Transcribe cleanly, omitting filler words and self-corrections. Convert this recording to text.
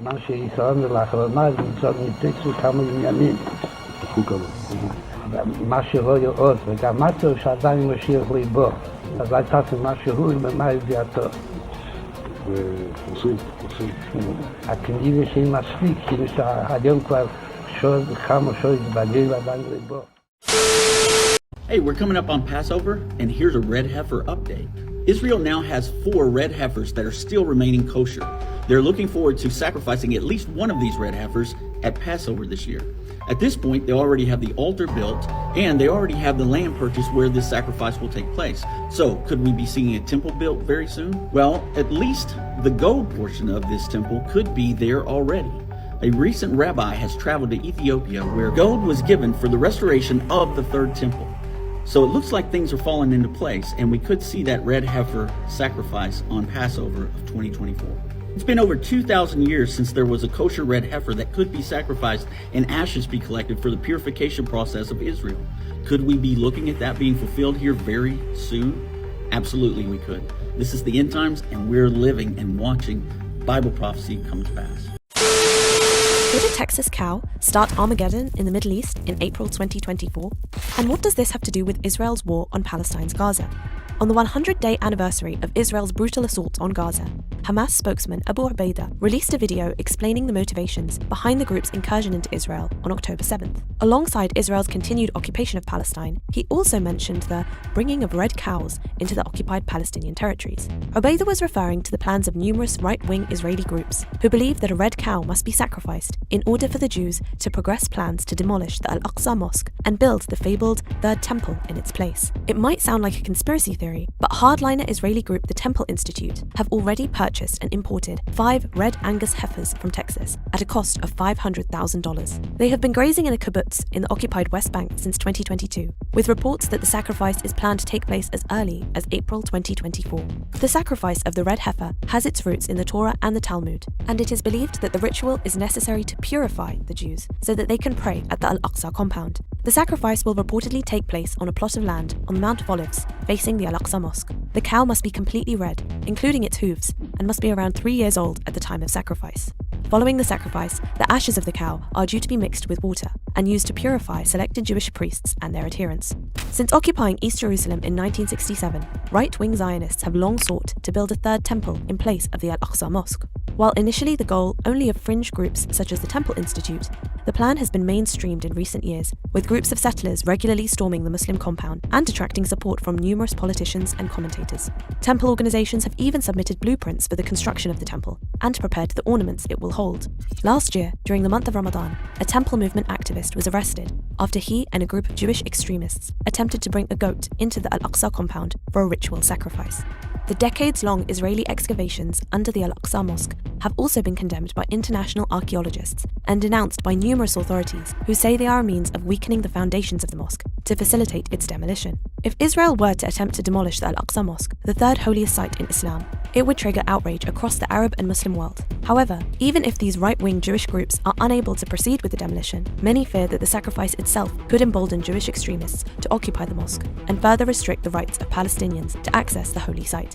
מה שישראל לאחרונה נמצא מטקסט כמה עניינים. מה שרואה עוד, וגם משהו שעדיין משיח ליבו. אז הייתה משהו ומה ידיעתו. עושים. הכנראה שהיא מספיק, כאילו שהיום כבר כמה שעות בגלל ועדיין ליבו. Hey, we're coming up on Passover, and here's a red heifer update. Israel now has 4 red heifers that are still remaining kosher. They're looking forward to sacrificing at least one of these red heifers at Passover this year. At this point, they already have the altar built, and they already have the land purchased where this sacrifice will take place. So, could we be seeing a temple built very soon? Well, at least the gold portion of this temple could be there already. A recent rabbi has traveled to Ethiopia where gold was given for the restoration of the third temple. So it looks like things are falling into place, and we could see that red heifer sacrifice on Passover of 2024. It's been over 2,000 years since there was a kosher red heifer that could be sacrificed and ashes be collected for the purification process of Israel. Could we be looking at that being fulfilled here very soon? Absolutely we could. This is the end times, and we're living and watching Bible prophecy come to pass. Did a Texas cow start Armageddon in the Middle East in April 2024? And what does this have to do with Israel's war on Palestine's Gaza? On the 100-day anniversary of Israel's brutal assault on Gaza, Hamas spokesman Abu Ubaidah released a video explaining the motivations behind the group's incursion into Israel on October 7th. Alongside Israel's continued occupation of Palestine, he also mentioned the bringing of red cows into the occupied Palestinian territories. Ubaidah was referring to the plans of numerous right-wing Israeli groups who believe that a red cow must be sacrificed in order for the Jews to progress plans to demolish the Al-Aqsa Mosque and build the fabled Third Temple in its place. It might sound like a conspiracy theory, but hardliner Israeli group the Temple Institute have already purchased and imported 5 red Angus heifers from Texas at a cost of $500,000. They have been grazing in a kibbutz in the occupied West Bank since 2022, with reports that the sacrifice is planned to take place as early as April 2024. The sacrifice of the red heifer has its roots in the Torah and the Talmud, and it is believed that the ritual is necessary to purify the Jews so that they can pray at the Al-Aqsa compound. The sacrifice will reportedly take place on a plot of land on the Mount of Olives facing the Al-Aqsa Mosque. The cow must be completely red, including its hooves, and must be around 3 years old at the time of sacrifice. Following the sacrifice, the ashes of the cow are due to be mixed with water and used to purify selected Jewish priests and their adherents. Since occupying East Jerusalem in 1967, right-wing Zionists have long sought to build a third temple in place of the Al-Aqsa Mosque. While initially the goal only of fringe groups such as the Temple Institute, the plan has been mainstreamed in recent years, with groups of settlers regularly storming the Muslim compound and attracting support from numerous politicians and commentators. Temple organizations have even submitted blueprints for the construction of the temple and prepared the ornaments it will hold. Last year, during the month of Ramadan, a temple movement activist was arrested after he and a group of Jewish extremists attempted to bring a goat into the Al-Aqsa compound for a ritual sacrifice. The decades-long Israeli excavations under the Al-Aqsa Mosque have also been condemned by international archaeologists and denounced by numerous authorities who say they are a means of weakening the foundations of the mosque to facilitate its demolition. If Israel were to attempt to demolish the Al-Aqsa Mosque, the third holiest site in Islam, it would trigger outrage across the Arab and Muslim world. However, even if these right-wing Jewish groups are unable to proceed with the demolition, many fear that the sacrifice itself could embolden Jewish extremists to occupy the mosque and further restrict the rights of Palestinians to access the holy site.